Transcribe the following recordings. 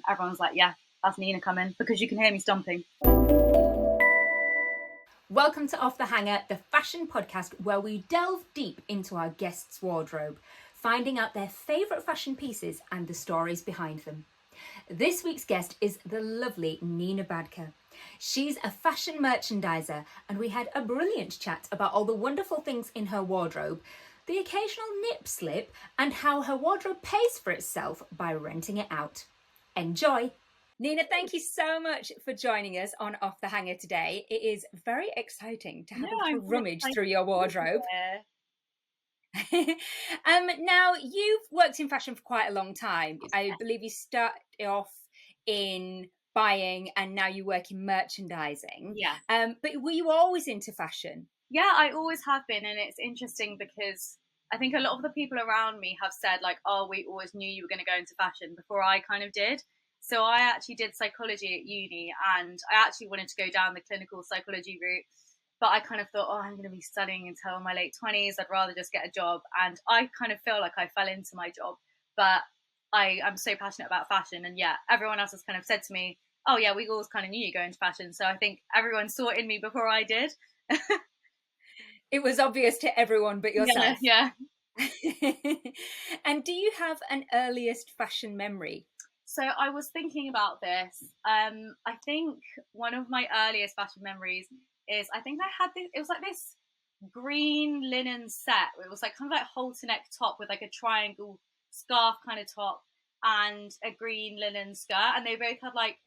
everyone's like, yeah, that's Nina coming, because you can hear me stomping. Welcome to Off the Hanger, the fashion podcast where we delve deep into our guests' wardrobe, finding out their favourite fashion pieces and the stories behind them. This week's guest is the lovely Nina Badkar. She's a fashion merchandiser, and we had a brilliant chat about all the wonderful things in her wardrobe, the occasional nip slip, and how her wardrobe pays for itself by renting it out. Enjoy! Nina, thank you so much for joining us on Off the Hanger today. It is very exciting to have a little rummage through your wardrobe. Now, you've worked in fashion for quite a long time. I believe you started off in buying and now you work in merchandising. Yeah. But were you always into fashion? Yeah, I always have been. And it's interesting because I think a lot of the people around me have said, like, oh, we always knew you were going to go into fashion before I kind of did. So I actually did psychology at uni, and I actually wanted to go down the clinical psychology route. But I kind of thought, oh, I'm going to be studying until my late 20s. I'd rather just get a job. And I kind of feel like I fell into my job. But I'm so passionate about fashion. And yeah, everyone else has kind of said to me, oh, yeah, we always kind of knew you go into fashion. So I think everyone saw it in me before I did. It was obvious to everyone but yourself. Yeah. And do you have an earliest fashion memory? So I was thinking about this. I think one of my earliest fashion memories is, I think I had this, it was like this green linen set. It was like kind of like halter neck top with like a triangle scarf kind of top and a green linen skirt. And they both had like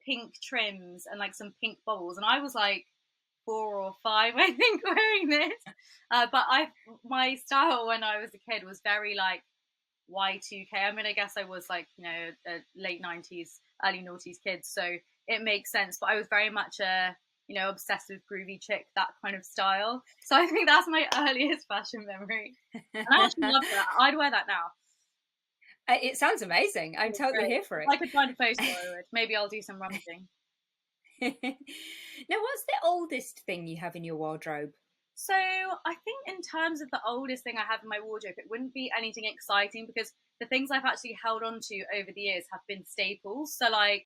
pink trims and like some pink bubbles. And I was like 4 or 5, I think, wearing this. But my style when I was a kid was very like Y2K. I mean, I guess I was like, a late 90s, early noughties kid, so it makes sense. But I was very much a, obsessed with groovy chick, that kind of style. So I think that's my earliest fashion memory. And I actually love that. I'd wear that now. It sounds amazing. I'm totally here for it. If I could find a photo, I would. Maybe I'll do some rummaging. Now, what's the oldest thing you have in your wardrobe? So I think in terms of the oldest thing I have in my wardrobe, it wouldn't be anything exciting, because the things I've actually held on to over the years have been staples. So like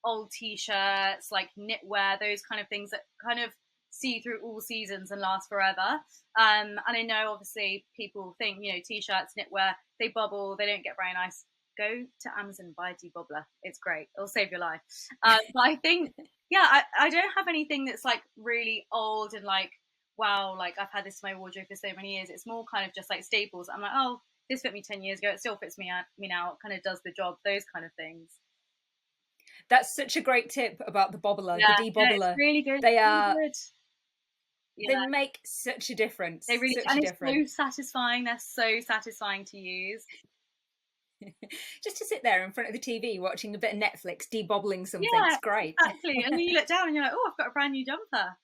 old t-shirts, like knitwear, those kind of things that kind of see through all seasons and last forever. And I know obviously people think, t-shirts, knitwear, they bubble, they don't get very nice. Go to Amazon, buy a debobbler. It's great. It'll save your life. But I think, yeah, I don't have anything that's like really old and like, wow, like I've had this in my wardrobe for so many years. It's more kind of just like staples. I'm like, oh, this fit me 10 years ago. It still fits me now. It kind of does the job, those kind of things. That's such a great tip about the bobbler, the debobbler. Yeah, it's really good. They are. Really good. Yeah. They make such a difference. They really, and it's so satisfying. They're so satisfying to use. Just to sit there in front of the TV watching a bit of Netflix, debobbling something, it's great. Exactly. And then you look down and you're like, oh, I've got a brand new jumper.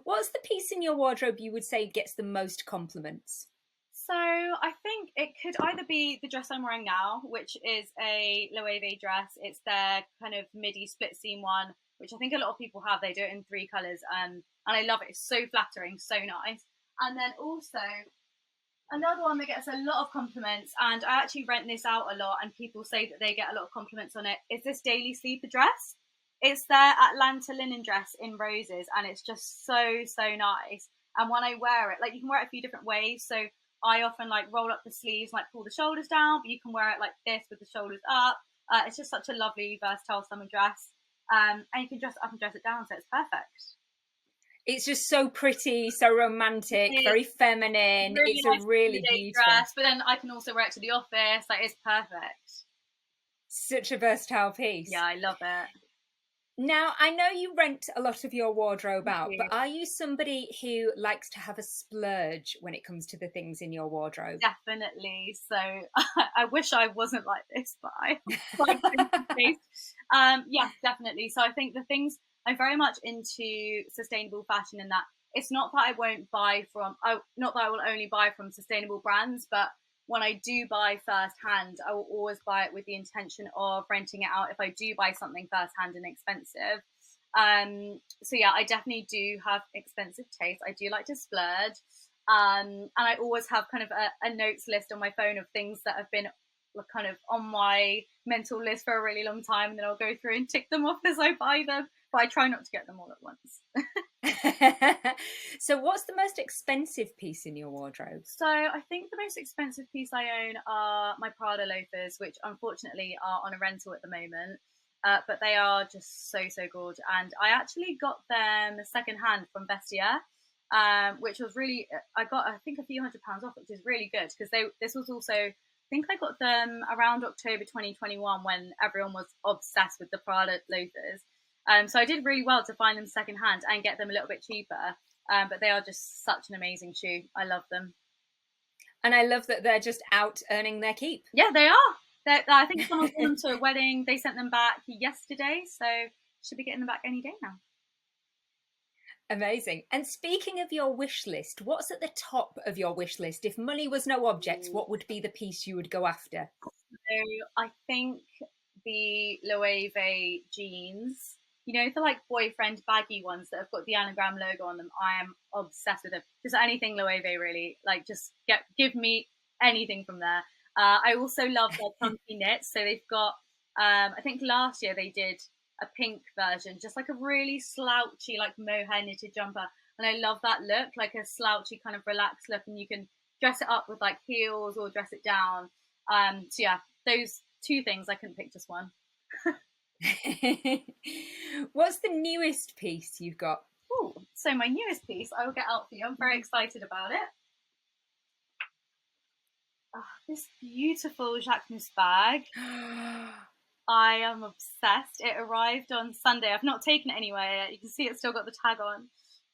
What's the piece in your wardrobe you would say gets the most compliments? So I think it could either be the dress I'm wearing now, which is a Loewe dress. It's their kind of midi split seam one, which I think a lot of people have. They do it in 3 colours, and I love it. It's so flattering, so nice. And then also another one that gets a lot of compliments, and I actually rent this out a lot, and people say that they get a lot of compliments on it, is this daily sleeper dress. It's their Atlanta linen dress in roses, and it's just so nice. And when I wear it, like, you can wear it a few different ways. So I often like roll up the sleeves, like pull the shoulders down, but you can wear it like this with the shoulders up. It's just such a lovely, versatile summer dress. And you can dress it up and dress it down, so it's perfect. It's just so pretty, so romantic, very feminine. Really it's nice, a really beautiful dress, but then I can also wear it to the office. Like, it's perfect. Such a versatile piece. Yeah, I love it. Now, I know you rent a lot of your wardrobe out, but are you somebody who likes to have a splurge when it comes to the things in your wardrobe? Definitely. So I wish I wasn't like this, but yeah, definitely. So I think the things, I'm very much into sustainable fashion, in that it's not that I won't buy from, not that I will only buy from sustainable brands, but when I do buy firsthand, I will always buy it with the intention of renting it out if I do buy something firsthand and expensive. So yeah, I definitely do have expensive taste. I do like to splurge. And I always have kind of a notes list on my phone of things that have been kind of on my mental list for a really long time, and then I'll go through and tick them off as I buy them. But I try not to get them all at once. So what's the most expensive piece in your wardrobe? So I think the most expensive piece I own are my Prada loafers, which unfortunately are on a rental at the moment. But they are just so gorgeous. And I actually got them secondhand from Vestiaire, which was really, I got, I think, a few £100 off, which is really good because this was also, I think I got them around October 2021 when everyone was obsessed with the Prada loafers. So I did really well to find them secondhand and get them a little bit cheaper. But they are just such an amazing shoe. I love them. And I love that they're just out earning their keep. Yeah, they are. I think someone brought them to a wedding. They sent them back yesterday, so should be getting them back any day now. Amazing. And speaking of your wish list, what's at the top of your wish list? If money was no object, what would be the piece you would go after? So I think the Loewe jeans, you know, the like boyfriend baggy ones that have got the anagram logo on them. I am obsessed with them. Just anything Loewe, really. Like, just give me anything from there. I also love their chunky knits. So they've got, I think last year they did a pink version, just like a really slouchy, like mohair knitted jumper. And I love that look, like a slouchy kind of relaxed look. And you can dress it up with like heels or dress it down. So yeah, those two things. I couldn't pick just one. What's the newest piece you've got? Ooh, so my newest piece, I will get out for you. I'm very excited about it. Oh, this beautiful Jacquemus bag. I am obsessed. It arrived on Sunday. I've not taken it anywhere. You can see it's still got the tag on,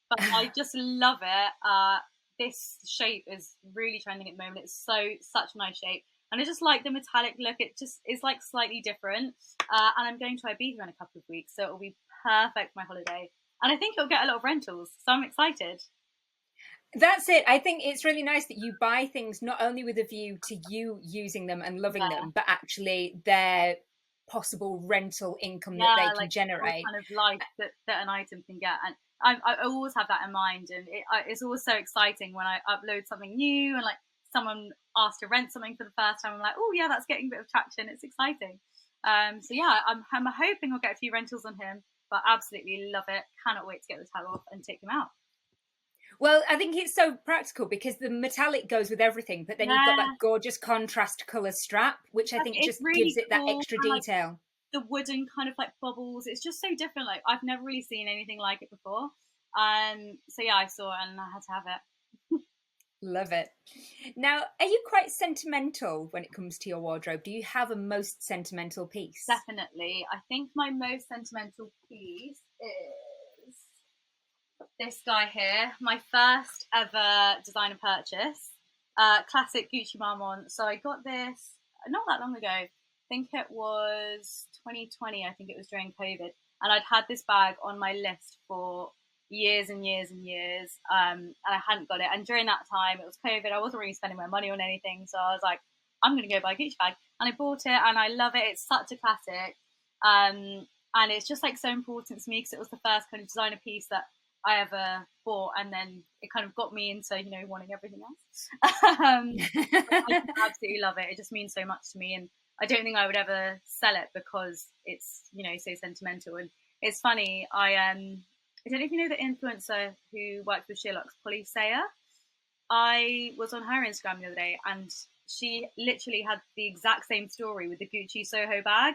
but I just love it. This shape is really trending at the moment. It's such a nice shape. And I just like the metallic look. It just is like slightly different. And I'm going to Ibiza in a couple of weeks, so it'll be perfect for my holiday. And I think it'll get a lot of rentals, so I'm excited. That's it. I think it's really nice that you buy things not only with a view to you using them and loving them, but actually their possible rental income that they can generate. Kind of life that an item can get. And I always have that in mind. And it's always so exciting when I upload something new and like someone asks to rent something for the first time. I'm like, oh yeah, that's getting a bit of traction. It's exciting. So yeah, I'm hoping I'll get a few rentals on him, but absolutely love it. Cannot wait to get the tag off and take him out. Well, I think it's so practical because the metallic goes with everything, but then you've got that gorgeous contrast colour strap, which I think just really gives it that extra detail. Like the wooden kind of like bubbles. It's just so different. Like, I've never really seen anything like it before. So yeah, I saw it and I had to have it. Love it. Now, are you quite sentimental when it comes to your wardrobe? Do you have a most sentimental piece? Definitely. I think my most sentimental piece is this guy here. My first ever designer purchase. Classic Gucci Marmont. So I got this not that long ago. I think it was 2020. I think it was during COVID. And I'd had this bag on my list for years and years and years, and I hadn't got it. And during that time, it was COVID. I wasn't really spending my money on anything, so I was like, I'm going to go buy a Gucci bag. And I bought it, and I love it. It's such a classic, and it's just like so important to me because it was the first kind of designer piece that I ever bought, and then it kind of got me into, you know, wanting everything else. I absolutely love it. It just means so much to me, and I don't think I would ever sell it because it's, you know, so sentimental. And it's funny, I don't know if you know the influencer who works with Sherlock's, Polly Sayer. I was on her Instagram the other day, and she literally had the exact same story with the Gucci Soho bag.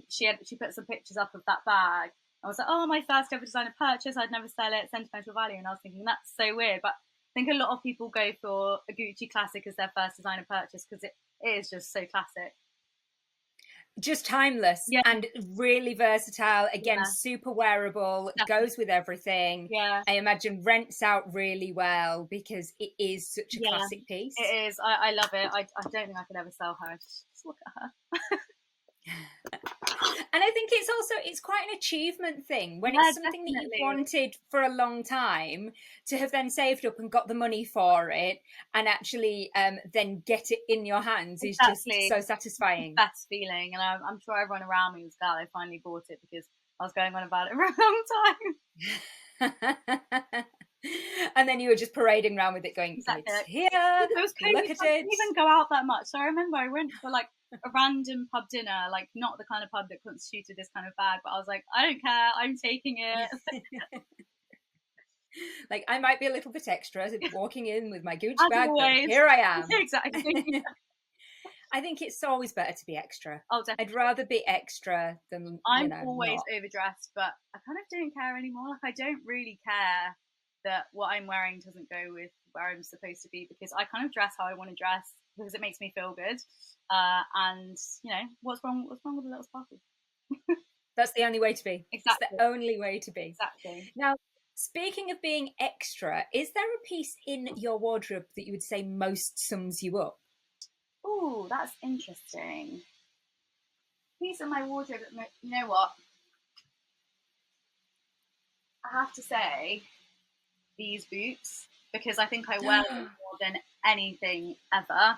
She put some pictures up of that bag. I was like, oh, my first ever designer purchase. I'd never sell it, sentimental value. And I was thinking, that's so weird. But I think a lot of people go for a Gucci classic as their first designer purchase because it is just so classic. Just timeless and really versatile. Again, super wearable, goes with everything. I imagine rents out really well because it is such a classic piece. It is. I love it. I don't think I could ever sell her. Just look at her. And I think it's quite an achievement thing when it's something that you wanted for a long time, to have then saved up and got the money for it and actually then get it in your hands is just so satisfying. Best feeling. And I'm sure everyone around me was glad I finally bought it because I was going on about it for a long time. And then you were just parading around with it going, Exactly. it's here, It was COVID, look at so I didn't it. even go out that much. So I remember I went for like a random pub dinner, like not the kind of pub that constituted this kind of bag, but I was like, I don't care, I'm taking it. Like, I might be a little bit extra walking in with my Gucci As bag, always. but here I am. Exactly. I think it's always better to be extra. Oh, definitely. I'd rather be extra than, I'm always not. overdressed, but I kind of don't care anymore. Like, I don't really care that what I'm wearing doesn't go with where I'm supposed to be, because I kind of dress how I want to dress because it makes me feel good. And what's wrong with a little sparkle? That's the only way to be. Exactly. It's the only way to be. Exactly. Now, speaking of being extra, is there a piece in your wardrobe that you would say most sums you up? Oh, that's interesting. Piece of my wardrobe. You know what? I have to say these boots, because I think I wear them more than anything ever.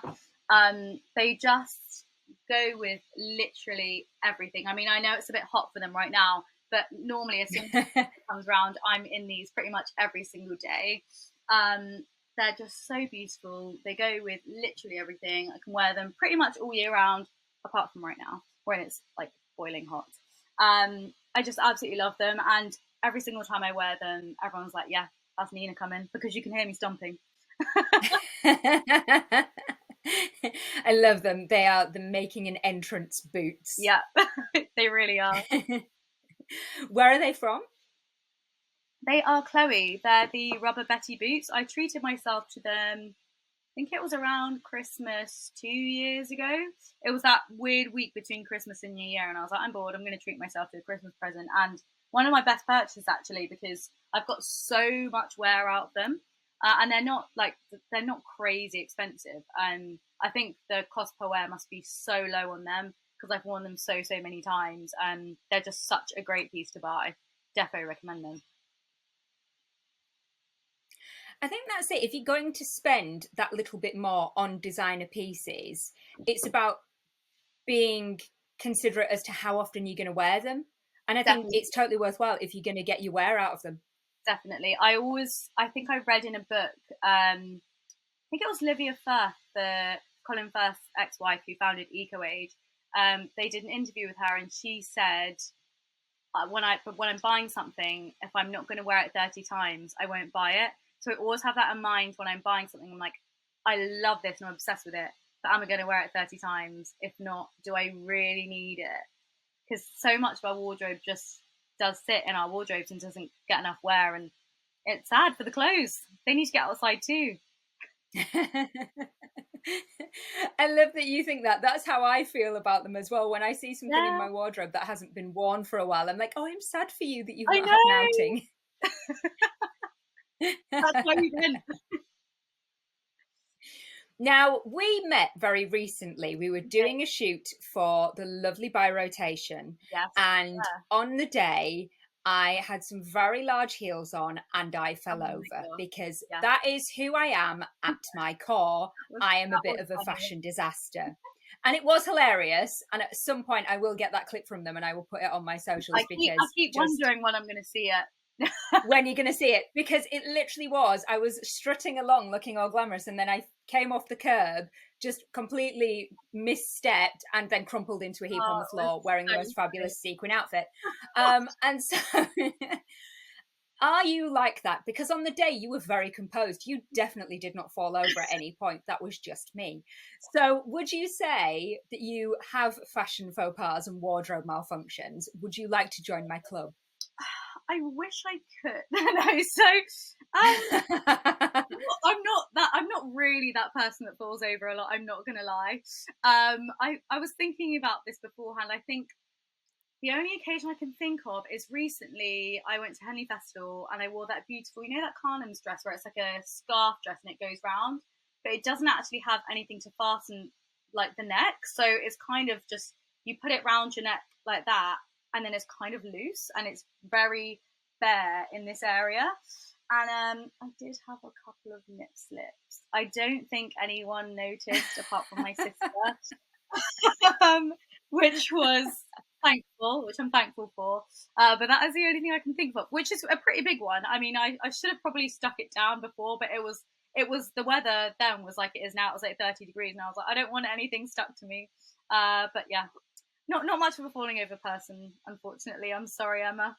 They just go with literally everything. I mean, I know it's a bit hot for them right now, but normally as soon as it comes around, I'm in these pretty much every single day. They're just so beautiful. They go with literally everything. I can wear them pretty much all year round, apart from right now when it's like boiling hot. I just absolutely love them, and every single time I wear them, everyone's like, yeah, that's Nina coming, because you can hear me stomping. I love them. They are the making an entrance boots. Yeah, they really are. Where are they from? They are Chloe. They're the Rubber Betty boots. I treated myself to them, I think it was around Christmas 2 years ago. It was that weird week between Christmas and New Year, and I was like, I'm bored, I'm going to treat myself to a Christmas present. And one of my best purchases, actually, because I've got so much wear out of them. And they're not crazy expensive. I think the cost per wear must be so low on them, because I've worn them so many times. And they're just such a great piece to buy. Defo recommend them. I think that's it. If you're going to spend that little bit more on designer pieces, it's about being considerate as to how often you're going to wear them. And I think it's totally worthwhile if you're going to get your wear out of them. Definitely. I think I read in a book, I think it was Livia Firth, Colin Firth's ex-wife who founded EcoAid. They did an interview with her, and she said, when I'm buying something, if I'm not going to wear it 30 times, I won't buy it. So I always have that in mind when I'm buying something. I'm like, I love this and I'm obsessed with it, but am I going to wear it 30 times? If not, do I really need it? Because so much of our wardrobe just does sit in our wardrobes and doesn't get enough wear, and it's sad for the clothes. They need to get outside too. I love that you think that. That's how I feel about them as well. When I see something in my wardrobe that hasn't been worn for a while, I'm like, oh, I'm sad for you that you've not had an outing. That's why we went. Now, we met very recently. We were doing a shoot for the lovely By Rotation. Yes. And on the day, I had some very large heels on and I fell over because that is who I am at my core. I am a bit of a fashion disaster. And it was hilarious. And at some point, I will get that clip from them and I will put it on my socials. I keep wondering when I'm going to see it. When you're going to see it, because it literally was, I was strutting along looking all glamorous, and then I came off the curb, just completely misstepped, and then crumpled into a heap on the floor wearing the most fabulous sequin outfit. And so are you like that? Because on the day you were very composed. You definitely did not fall over at any point. That was just me. So would you say that you have fashion faux pas and wardrobe malfunctions? Would you like to join my club? I wish I could. No, so I'm not really that person that falls over a lot. I'm not gonna lie. I was thinking about this beforehand. I think the only occasion I can think of is recently I went to Henley Festival and I wore that beautiful, that Carnham's dress where it's like a scarf dress and it goes round, but it doesn't actually have anything to fasten like the neck. So it's kind of just, you put it round your neck like that, and then it's kind of loose and it's very bare in this area. And I did have a couple of nip slips. I don't think anyone noticed apart from my sister, which was I'm thankful for. But that is the only thing I can think of, which is a pretty big one. I mean, I should have probably stuck it down before, but it was the weather then was like it is now. It was like 30 degrees, and I was like, I don't want anything stuck to me. But yeah, not much of a falling over person, unfortunately. I'm sorry, Emma.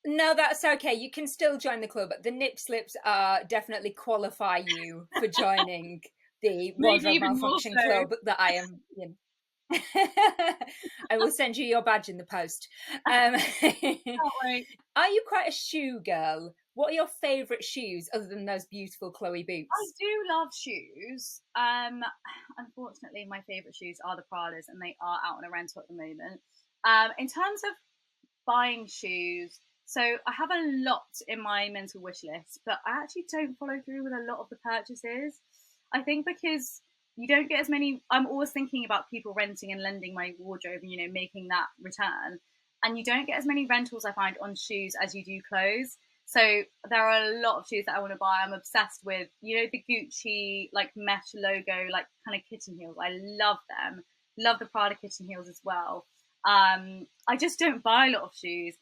No, that's okay. You can still join the club. The nip slips definitely qualify you for joining the wardrobe malfunction club that I am in. I will send you your badge in the post. Are you quite a shoe girl? What are your favourite shoes other than those beautiful Chloe boots? I do love shoes. Unfortunately, my favourite shoes are the Pradas, and they are out on a rental at the moment. In terms of buying shoes, so I have a lot in my mental wish list, but I actually don't follow through with a lot of the purchases. I think because you don't get as many. I'm always thinking about people renting and lending my wardrobe and, making that return. And you don't get as many rentals, I find, on shoes as you do clothes. So there are a lot of shoes that I want to buy. I'm obsessed with, the Gucci, like, mesh logo, like, kind of kitten heels. I love them. Love the Prada kitten heels as well. I just don't buy a lot of shoes.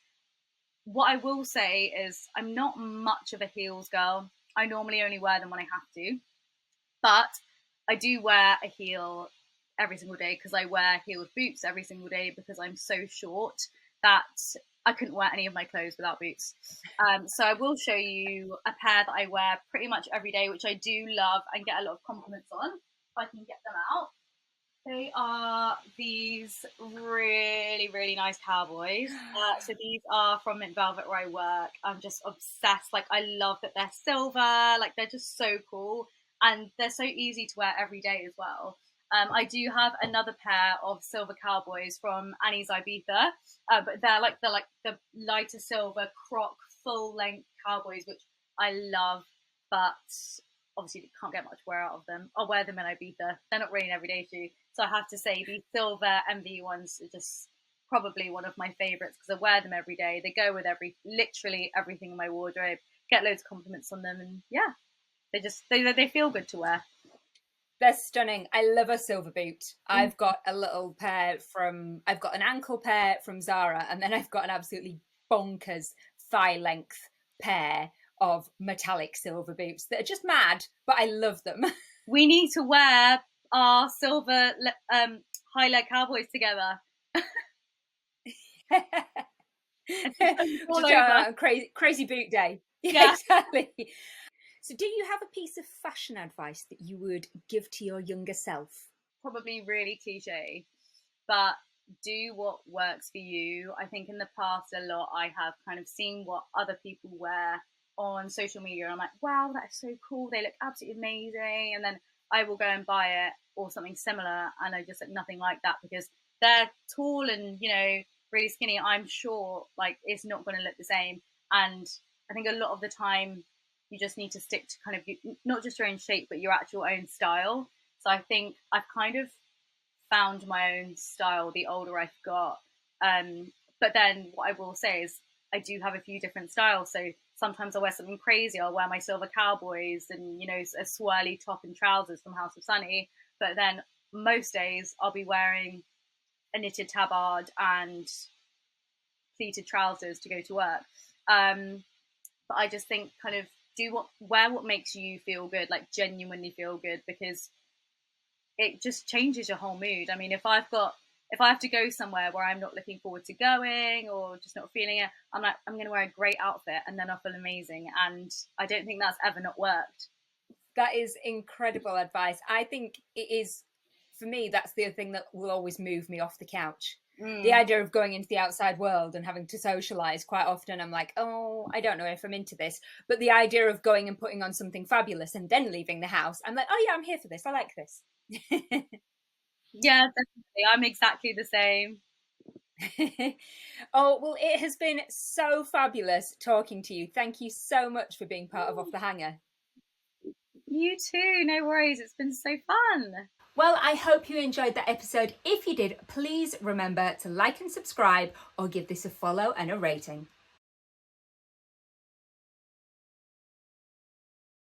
What I will say is I'm not much of a heels girl. I normally only wear them when I have to. But I do wear a heel every single day because I wear heeled boots every single day because I'm so short that I couldn't wear any of my clothes without boots. So I will show you a pair that I wear pretty much every day, which I do love and get a lot of compliments on, if I can get them out. They are these really, really nice cowboys. So these are from Mint Velvet where I work. I'm just obsessed. Like, I love that they're silver. Like, they're just so cool. And they're so easy to wear every day as well. I do have another pair of silver cowboys from Annie's Ibiza, but they're like the lighter silver croc full length cowboys, which I love, but obviously you can't get much wear out of them. I'll wear them in Ibiza. They're not really an everyday shoe, so I have to say the silver MV ones are just probably one of my favourites because I wear them every day. They go with literally everything in my wardrobe. Get loads of compliments on them, and yeah, they feel good to wear. They're stunning. I love a silver boot. I've got a little pair I've got an ankle pair from Zara, and then I've got an absolutely bonkers thigh length pair of metallic silver boots that are just mad, but I love them. We need to wear our silver high leg cowboys together. Crazy boot day. Yeah, exactly. So do you have a piece of fashion advice that you would give to your younger self? Probably really cliche, but do what works for you. I think in the past a lot I have kind of seen what other people wear on social media and I'm like, wow, that's so cool. They look absolutely amazing. And then I will go and buy it or something similar and I just look nothing like that because they're tall and, really skinny. I'm sure like it's not going to look the same. And I think a lot of the time you just need to stick to kind of not just your own shape, but your actual own style. So I think I've kind of found my own style the older I've got. But then what I will say is I do have a few different styles. So sometimes I'll wear something crazy. I'll wear my silver cowboys and, a swirly top and trousers from House of Sunny. But then most days I'll be wearing a knitted tabard and pleated trousers to go to work. But I just think kind of wear what makes you feel good, like genuinely feel good, because it just changes your whole mood. I mean, if I have to go somewhere where I'm not looking forward to going or just not feeling it, I'm like, I'm going to wear a great outfit and then I'll feel amazing. And I don't think that's ever not worked. That is incredible advice. I think it is, for me, that's the thing that will always move me off the couch. The idea of going into the outside world and having to socialise, quite often I'm like, oh, I don't know if I'm into this. But the idea of going and putting on something fabulous and then leaving the house, I'm like, oh yeah, I'm here for this. I like this. Yeah, definitely. I'm exactly the same. Oh, well, it has been so fabulous talking to you. Thank you so much for being part of Off the Hanger. You too. No worries. It's been so fun. Well, I hope you enjoyed that episode. If you did, please remember to like and subscribe or give this a follow and a rating.